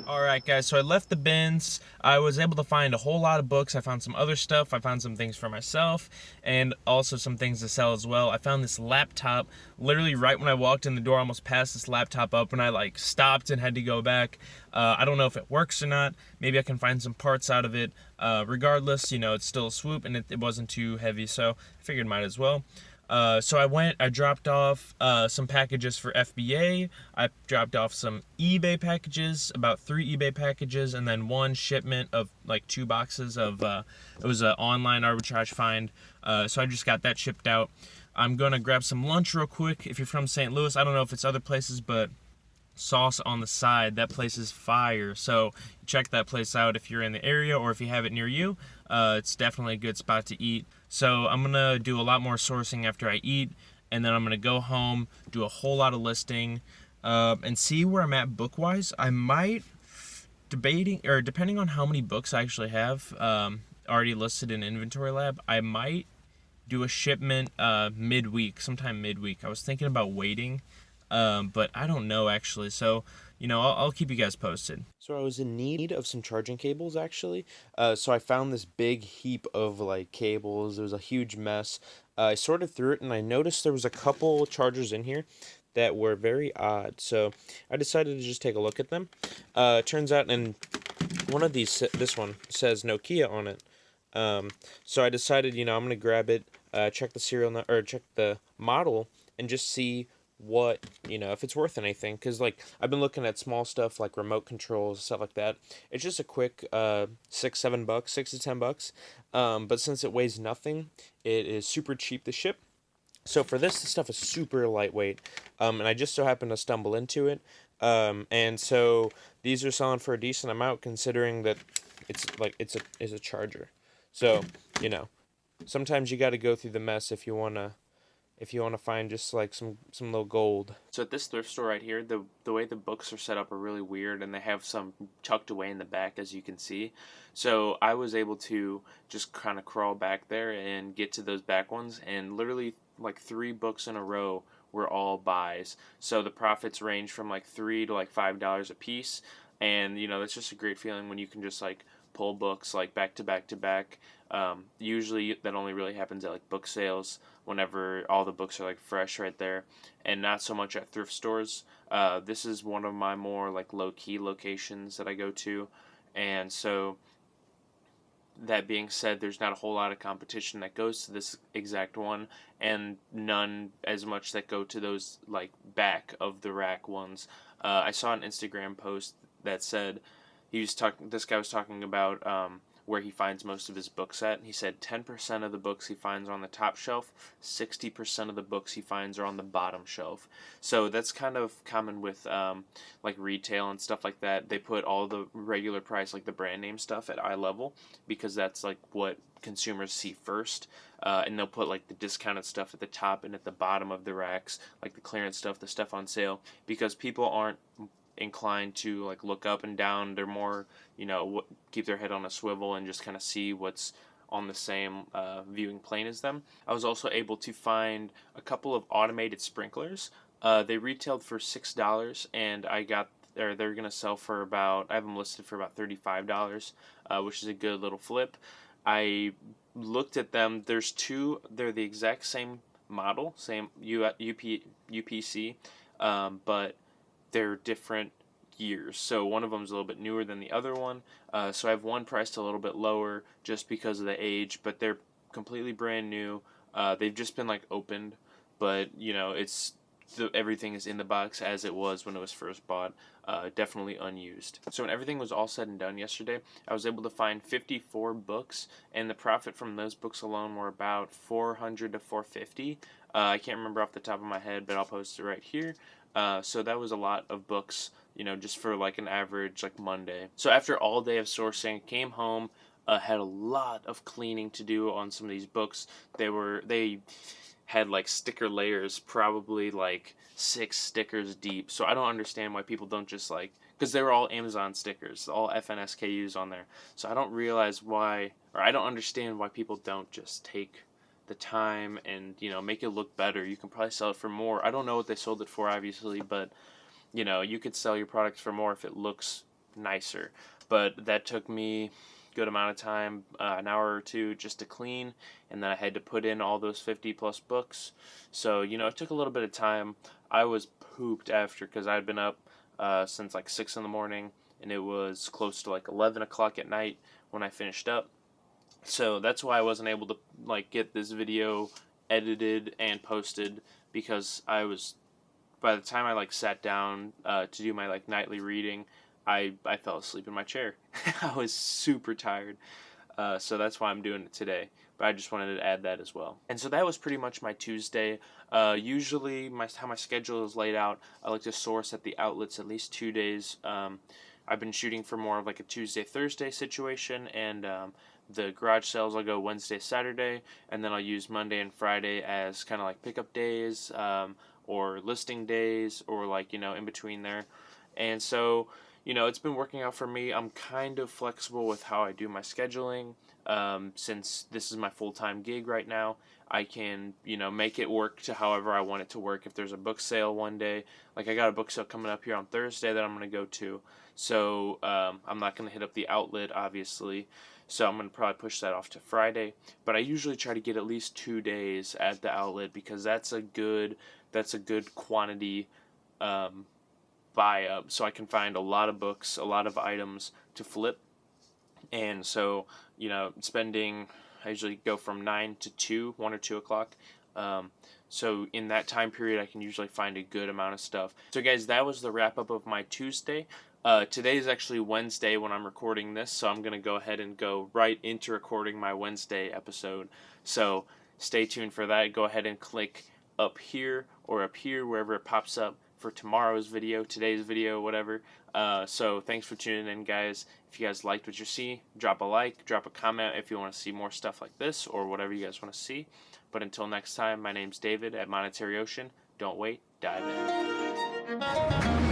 Alright guys, so I left the bins. I was able to find a whole lot of books. I found some other stuff. I found some things for myself and also some things to sell as well. I found this laptop literally right when I walked in the door. I almost passed this laptop up and I like stopped and had to go back. I don't know if it works or not. Maybe I can find some parts out of it. Regardless, it's still a swoop and it wasn't too heavy, so I figured might as well. So I dropped off some packages for FBA. I dropped off some eBay packages, about 3 eBay packages, and then one shipment of like 2 boxes of, it was an online arbitrage find. So I just got that shipped out. I'm gonna grab some lunch real quick. If you're from St. Louis, I don't know if it's other places, but Sauce on the Side, that place is fire. So check that place out if you're in the area or if you have it near you. It's definitely a good spot to eat. So I'm gonna do a lot more sourcing after I eat, and then I'm gonna go home, do a whole lot of listing, and see where I'm at book wise. I might depending on how many books I actually have already listed in Inventory Lab, I might do a shipment midweek, sometime midweek. I was thinking about waiting, but I don't know actually. So, I'll keep you guys posted. So I was in need of some charging cables actually. So I found this big heap of like cables. It was a huge mess. I sorted through it and I noticed there was a couple chargers in here that were very odd. So I decided to just take a look at them. Turns out, and one of these, this one says Nokia on it. So I decided, I'm gonna grab it, check the or check the model, and just see what, if it's worth anything. Because like I've been looking at small stuff like remote controls, stuff like that. It's just a quick $6-7, $6 to $10. But since it weighs nothing, it is super cheap to ship. So for this stuff is super lightweight, and I just so happened to stumble into it. And so these are selling for a decent amount, considering that it's a charger. So sometimes you got to go through the mess if you wanna find just like some little gold. So at this thrift store right here, the way the books are set up are really weird, and they have some tucked away in the back, as you can see. So I was able to just kind of crawl back there and get to those back ones, and literally like 3 books in a row were all buys. So the profits range from like $3 to like $5 a piece, and that's just a great feeling when you can just like pull books like back to back to back. Usually that only really happens at like book sales, whenever all the books are like fresh right there, and not so much at thrift stores. This is one of my more like low key locations that I go to, and so that being said, there's not a whole lot of competition that goes to this exact one, and none as much that go to those like back of the rack ones. I saw an Instagram post that said this guy was talking about where he finds most of his books at. He said 10% of the books he finds are on the top shelf, 60% of the books he finds are on the bottom shelf. So that's kind of common with like retail and stuff like that. They put all the regular price, like the brand name stuff, at eye level, because that's like what consumers see first. And they'll put like the discounted stuff at the top and at the bottom of the racks, like the clearance stuff, the stuff on sale, because people aren't inclined to like look up and down. They're more, keep their head on a swivel and just kind of see what's on the same viewing plane as them. I was also able to find a couple of automated sprinklers. They retailed for $6, and they're gonna sell for about, I have them listed for about $35, which is a good little flip. I looked at them. There's 2. They're the exact same model, same UPC, but they're different years. So one of them is a little bit newer than the other one. So I have one priced a little bit lower just because of the age, but they're completely brand new. They've just been like opened, but everything is in the box as it was when it was first bought. Definitely unused. So when everything was all said and done yesterday, I was able to find 54 books, and the profit from those books alone were about $400 to $450. I can't remember off the top of my head, but I'll post it right here. So that was a lot of books, just for like an average like Monday. So after all day of sourcing, came home, had a lot of cleaning to do on some of these books. They had like sticker layers, probably like 6 stickers deep. So I don't understand why people don't just like, because they were all Amazon stickers, all FNSKUs on there. So I don't realize why, or I don't understand why people don't just take the time and make it look better. You can probably sell it for more. I don't know what they sold it for, obviously, but you could sell your products for more if it looks nicer. But that took me good amount of time, an hour or two just to clean, and then I had to put in all those 50 plus books. So, you know, it took a little bit of time. I was pooped after because I'd been up since like 6 in the morning, and it was close to like 11 o'clock at night when I finished up. So that's why I wasn't able to like get this video edited and posted, because by the time I like sat down to do my like nightly reading, I fell asleep in my chair. I was super tired. So that's why I'm doing it today. But I just wanted to add that as well. And so that was pretty much my Tuesday. Usually how my schedule is laid out, I like to source at the outlets at least 2 days. I've been shooting for more of like a Tuesday, Thursday situation, and the garage sales I'll go Wednesday, Saturday, and then I'll use Monday and Friday as kind of like pickup days, or listing days, or like, you know, in between there. And so, you know, it's been working out for me. I'm kind of flexible with how I do my scheduling. Since this is my full-time gig right now, I can, you know, make it work to however I want it to work. If there's a book sale one day, like I got a book sale coming up here on Thursday that I'm going to go to. So I'm not going to hit up the outlet, obviously. So I'm going to probably push that off to Friday. But I usually try to get at least 2 days at the outlet, because that's a good quantity buy up, so I can find a lot of books, a lot of items to flip. And so, you know, I usually go from 9 to 2, 1 or 2 o'clock. So in that time period, I can usually find a good amount of stuff. So guys, that was the wrap up of my Tuesday. Today is actually Wednesday when I'm recording this, so I'm going to go ahead and go right into recording my Wednesday episode. So stay tuned for that. Go ahead and click up here or up here, wherever it pops up, for tomorrow's video, today's video, whatever. So thanks for tuning in, guys. If you guys liked what you see, drop a like, drop a comment if you want to see more stuff like this or whatever you guys want to see. But until next time, my name's David at Monetary Ocean. Don't wait, dive in.